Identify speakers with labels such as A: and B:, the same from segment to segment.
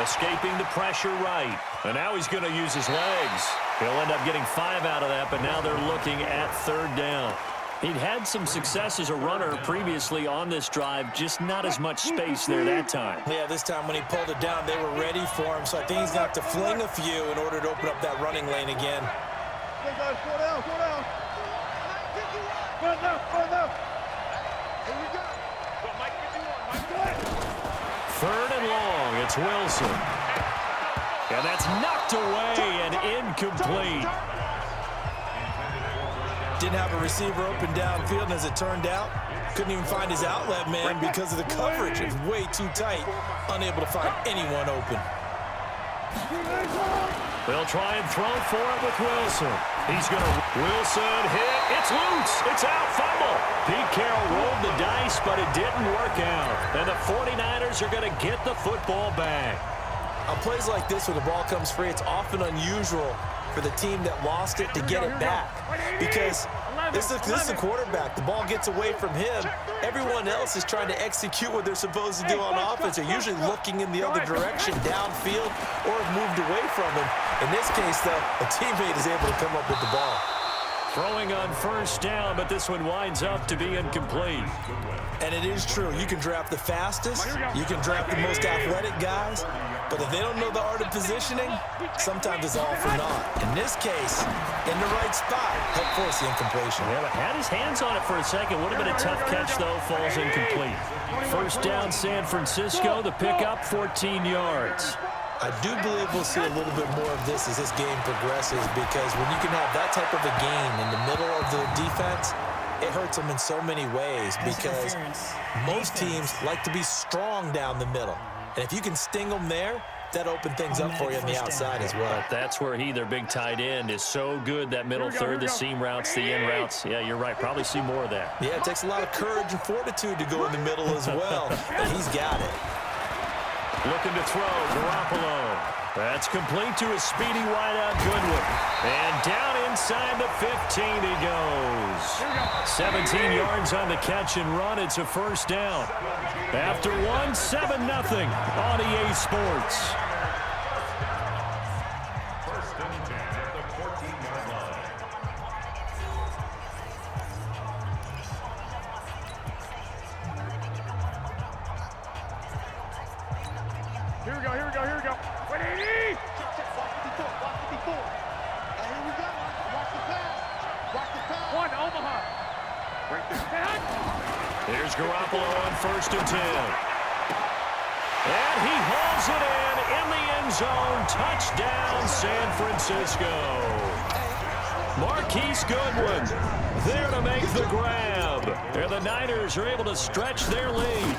A: Escaping the pressure right. And now he's going to use his legs. He'll end up getting 5 out of that, but now they're looking at 3rd down. He'd had some success as a runner previously on this drive, just not as much space there that time.
B: Yeah, this time when he pulled it down, they were ready for him, so I think he's going to have to fling a few in order to open up that running lane again.
A: Third and long, it's Wilson. And that's knocked away and incomplete.
B: Didn't have a receiver open downfield, and as it turned out, couldn't even find his outlet man because of the coverage. It was way too tight, unable to find anyone open.
A: They'll try and throw for it with Wilson. He's going to Wilson hit. It's loose. It's out. Fumble. Pete Carroll rolled the dice, but it didn't work out. And the 49ers are going to get the football back.
B: On plays like this where the ball comes free, it's often unusual for the team that lost it to get it back. Because this is the quarterback. The ball gets away from him. Everyone else is trying to execute what they're supposed to do on offense. They're usually looking in the other direction, downfield, or have moved away from him. In this case, though, a teammate is able to come up with the ball.
A: Throwing on 1st down, but this one winds up to be incomplete.
B: And it is true. You can draft the fastest. You can draft the most athletic guys. But if they don't know the art of positioning, sometimes it's all for naught. In this case, in the right spot, helped force the incompletion.
A: Yeah, had his hands on it for a second. Would have been a tough catch, though. Falls incomplete. 1st down, San Francisco. The pickup, 14 yards.
B: I do believe we'll see a little bit more of this as this game progresses, because when you can have that type of a gain in the middle of the defense, it hurts them in so many ways, because most teams like to be strong down the middle. And if you can sting them there, that opens things up for you on the outside as well.
A: That's where their big tight end, is so good, that middle third, the seam routes, the in routes. Yeah, you're right. Probably see more of that.
B: Yeah, it takes a lot of courage and fortitude to go in the middle as well, but he's got it.
A: Looking to throw, Garoppolo. That's complete to a speedy wideout, Goodwin. And down inside the 15 he goes. 17 yards on the catch and run. It's a 1st down. After 7-0 on EA Sports.
C: Here we go. 180! Watch 54. Here we go. Watch the pass. One, Omaha. Right there.
A: There's Garoppolo on 1st and 10. And he hauls it in the end zone. Touchdown, San Francisco. Marquise Goodwin there to make the grab. And the Niners are able to stretch their lead.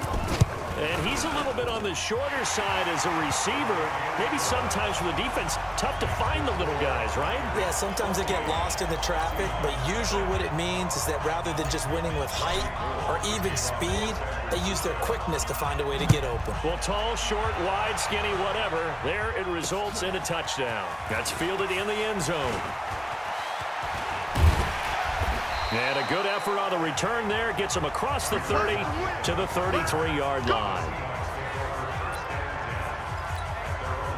A: And he's a little bit on the shorter side as a receiver. Maybe sometimes for the defense, tough to find the little guys, right?
B: Yeah, sometimes they get lost in the traffic, but usually what it means is that rather than just winning with height or even speed, they use their quickness to find a way to get open.
A: Well, tall, short, wide, skinny, whatever, there it results in a touchdown. That's fielded in the end zone. And a good effort on the return there. Gets him across the 30 to the 33-yard line.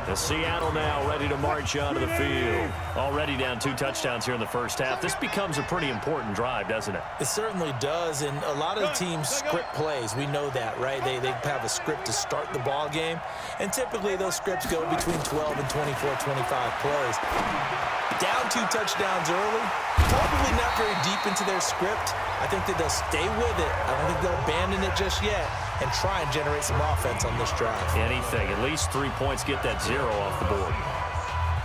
A: The Seattle now ready to march onto the field. Already down 2 touchdowns here in the 1st half. This becomes a pretty important drive, doesn't it?
B: It certainly does, and a lot of the teams script plays. We know that, right? They have a script to start the ball game, and typically those scripts go between 12 and 24, 25 plays. Down 2 touchdowns early, probably not very deep into their script. I think that they'll stay with it. I don't think they'll abandon it just yet and try and generate some offense on this drive.
A: Anything. At least 3 points, get that 0 off the board.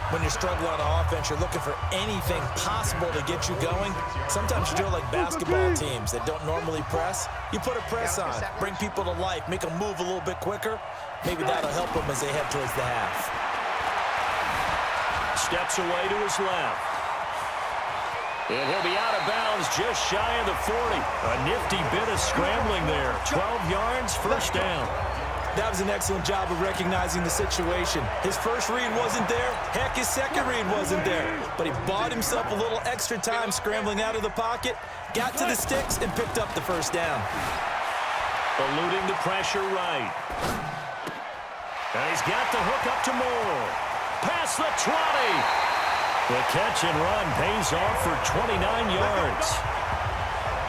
B: When you're struggling on offense, you're looking for anything possible to get you going. Sometimes you do it like basketball teams that don't normally press. You put a press on, bring people to life, make them move a little bit quicker. Maybe that'll help them as they head towards the half.
A: Steps away to his left. And he'll be out of bounds just shy of the 40. A nifty bit of scrambling there. 12 yards, 1st down.
B: That was an excellent job of recognizing the situation. His first read wasn't there. Heck, his second read wasn't there. But he bought himself a little extra time scrambling out of the pocket, got to the sticks, and picked up the 1st down.
A: Eluding the pressure right. And he's got the hook up to Moore. Past the 20. The catch and run pays off for 29 yards.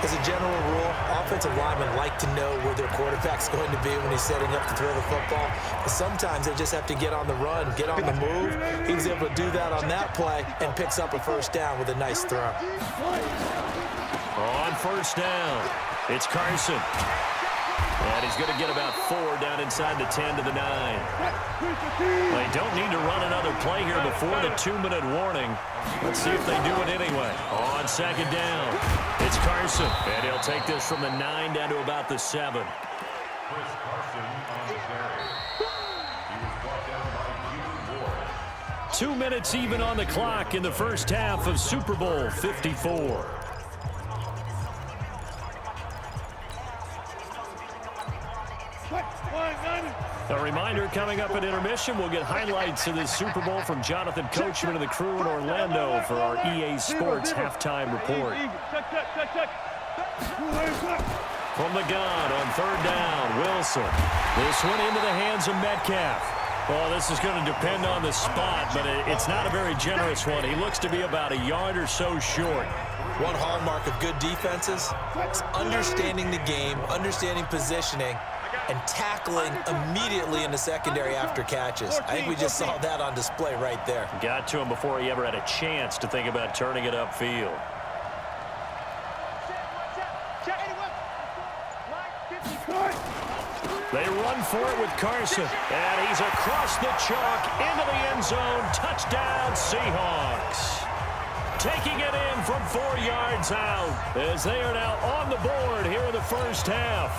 B: As a general rule, offensive linemen like to know where their quarterback's going to be when he's setting up to throw the football. But sometimes they just have to get on the run, get on the move. He was able to do that on that play and picks up a first down with a nice throw.
A: On first down, it's Carson. And he's going to get about 4 down inside the 10 to the 9. They don't need to run another play here before the 2-minute warning. Let's see if they do it anyway. On second down, it's Carson. And he'll take this from the 9 down to about the 7.
D: Chris Carson on the carry. He was brought down by Hugh Ward.
A: 2 minutes even on the clock in the first half of Super Bowl 54. A reminder, coming up at intermission, we'll get highlights of this Super Bowl from Jonathan Coachman and the crew in Orlando for our EA Sports halftime report. From the gun on third down, Wilson. This one into the hands of Metcalf. Well, this is going to depend on the spot, but it's not a very generous one. He looks to be about a yard or so short.
B: One hallmark of good defenses is understanding the game, understanding positioning, and tackling immediately in the secondary after catches. I think we just saw that on display right there.
A: Got to him before he ever had a chance to think about turning it upfield. They run for it with Carson, and he's across the chalk into the end zone. Touchdown, Seahawks. Taking it in from 4 yards out as they are now on the board here in the first half.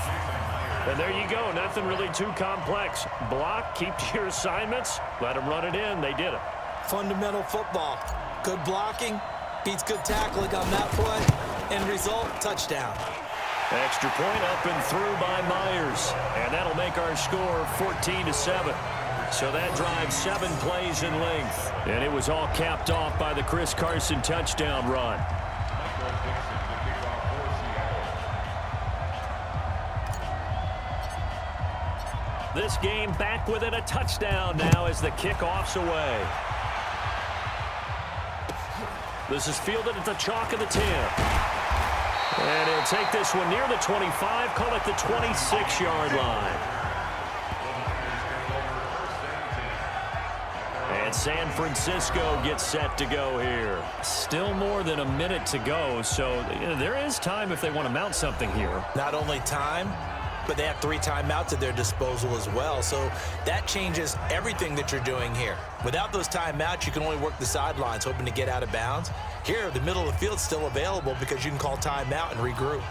A: And there you go. Nothing really too complex. Block, keep to your assignments, let them run it in. They did it.
B: Fundamental football. Good blocking beats good tackling on that play. End result, touchdown.
A: Extra point up and through by Myers. And that'll make our score 14-7. So that drives 7 plays in length. And it was all capped off by the Chris Carson touchdown run. This game back within a touchdown now as the kickoff's away. This is fielded at the chalk of the 10. And he'll take this one near the 25, call it the 26-yard line. And San Francisco gets set to go here. Still more than a minute to go, so there is time if they want to mount something here.
B: Not only time, but they have 3 timeouts at their disposal as well. So that changes everything that you're doing here. Without those timeouts, you can only work the sidelines, hoping to get out of bounds. Here, the middle of the field's still available because you can call timeout and regroup.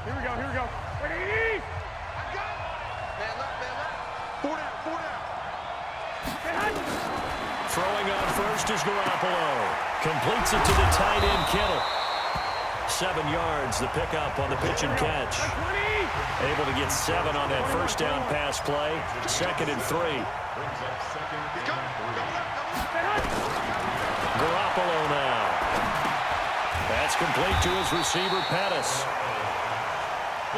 C: Here we go, here we go. Ready? Man left. 4 down.
A: Throwing on first is Garoppolo. Completes it to the tight end, Kittle. 7 yards, the pickup on the pitch and catch. Able to get 7 on that first down pass play. 2nd and 3. Garoppolo now. That's complete to his receiver, Pettis.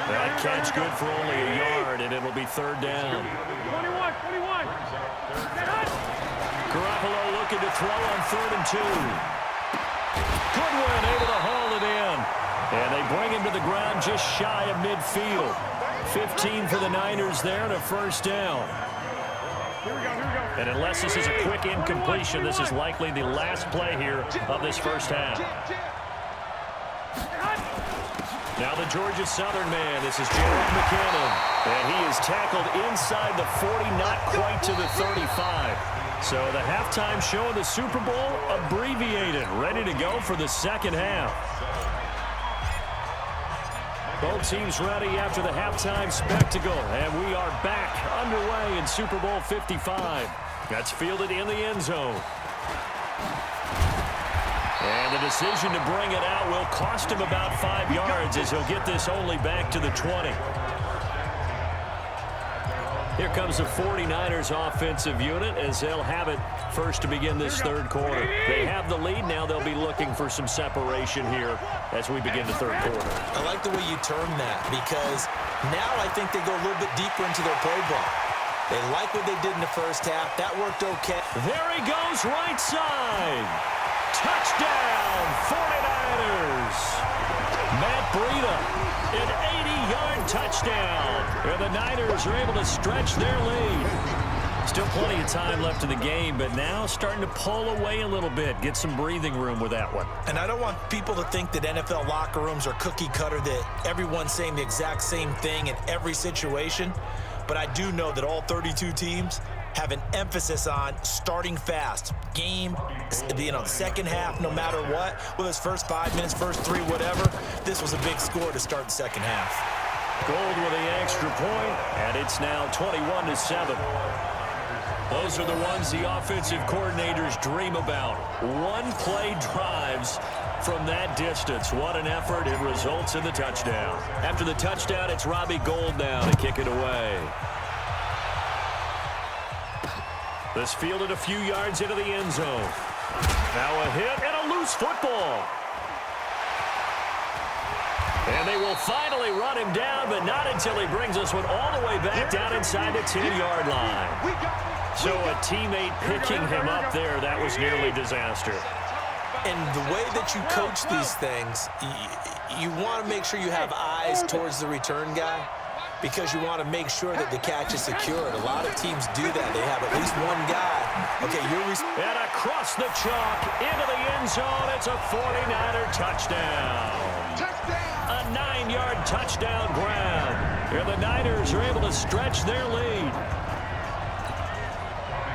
A: That catch good for only a yard, and it'll be 3rd down.
C: 21.
A: Garoppolo looking to throw on 3rd and 2. Goodwin able to haul it in. And they bring him to the ground just shy of midfield. 15 for the Niners there and a first down.
C: Here we go.
A: And unless this is a quick incompletion, this is likely the last play here of this first half. Now the Georgia Southern man, this is Jared McKinnon. And he is tackled inside the 40, not quite to the 35. So the halftime show of the Super Bowl abbreviated, ready to go for the second half. Both teams ready after the halftime spectacle, and we are back underway in Super Bowl 55. That's fielded in the end zone. And the decision to bring it out will cost him about 5 yards as he'll get this only back to the 20. Here comes the 49ers offensive unit as they'll have it first to begin this third quarter. They have the lead. Now they'll be looking for some separation here as we begin the third quarter.
B: I like the way you term that because Now I think they go a little bit deeper into their playbook. They like what they did in the first half. That worked okay.
A: There he goes, right side. Touchdown, 49ers. Matt Breida, an 80-yard touchdown. And the Niners are able to stretch their lead. Still plenty of time left in the game, but now starting to pull away a little bit. Get some breathing room with that one.
B: And I don't want people to think that NFL locker rooms are cookie cutter, that everyone's saying the exact same thing in every situation. But I do know that all 32 teams have an emphasis on starting fast. Game, second half, no matter what. Whether it's first 5 minutes, first 3, whatever. This was a big score to start the second half.
A: Gold with the extra point, and it's now 21-7. Those are the ones the offensive coordinators dream about. One-play drives from that distance. What an effort. It results in the touchdown. After the touchdown, it's Robbie Gould now to kick it away. This fielded a few yards into the end zone. Now a hit and a loose football. And they will finally run him down, but not until he brings us one all the way back down inside the 10-yard line. So a teammate picking him up there, that was nearly disaster.
B: And the way that you coach these things, you want to make sure you have eyes towards the return guy because you want to make sure that the catch is secured. A lot of teams do that. They have at least one guy. Okay,
A: and across the chalk into the end zone, it's a 49er touchdown. A 9-yard touchdown grab. And the Niners are able to stretch their lead.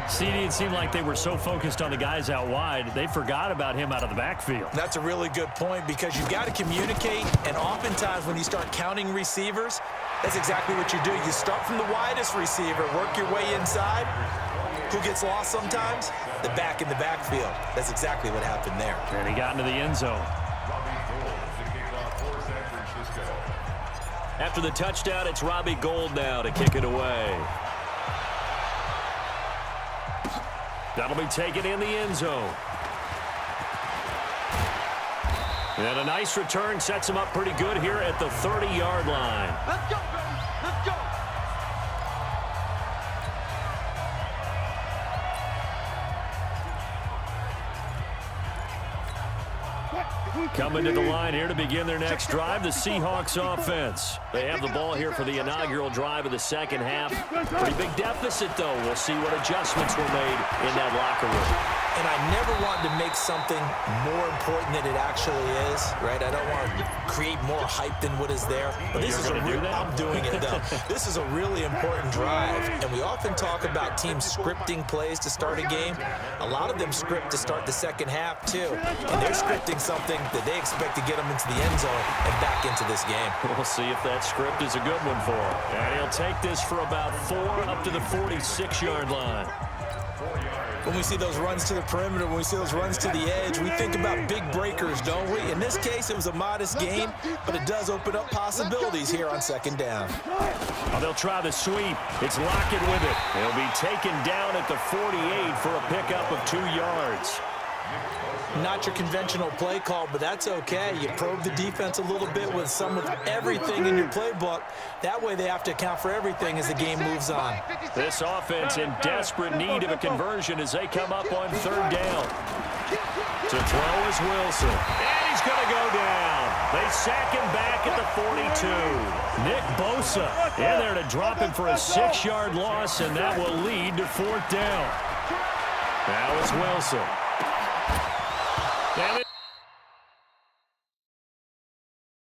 A: CD, it seemed like they were so focused on the guys out wide, they forgot about him out of the backfield.
B: That's a really good point because you've got to communicate, and oftentimes when you start counting receivers, that's exactly what you do. You start from the widest receiver, work your way inside. Who gets lost sometimes? The back in the backfield. That's exactly what happened there.
A: And he got into the end zone. After the touchdown, it's Robbie Gould now to kick it away. That'll be taken in the end zone. And a nice return sets him up pretty good here at the 30-yard line.
C: Let's go, baby. Let's go.
A: Coming to the line here to begin their next drive, the Seahawks offense. They have the ball here for the inaugural drive of the second half. Pretty big deficit, though. We'll see what adjustments were made in that locker room.
B: And I never want to make something more important than it actually is, right? I don't want to create more hype than what is there. But this is I'm doing it, though. This is a really important drive. And we often talk about teams scripting plays to start a game. A lot of them script to start the second half, too. And they're scripting something that they expect to get them into the end zone and back into this game.
A: We'll see if that script is a good one for him. And he'll take this for about 4 up to the 46-yard line.
B: When we see those runs to the perimeter, when we see those runs to the edge, we think about big breakers, don't we? In this case, it was a modest gain, but it does open up possibilities here on second down.
A: Oh, they'll try the sweep. It's Lockett with it. He'll be taken down at the 48 for a pickup of 2 yards.
B: Not your conventional play call, but that's okay. You probe the defense a little bit with some of everything in your playbook. That way they have to account for everything as the game moves on.
A: This offense in desperate need of a conversion as they come up on third down. To throw is Wilson. And he's going to go down. They sack him back at the 42. Nick Bosa in there to drop him for a 6-yard loss, and that will lead to fourth down. Now it's Wilson. And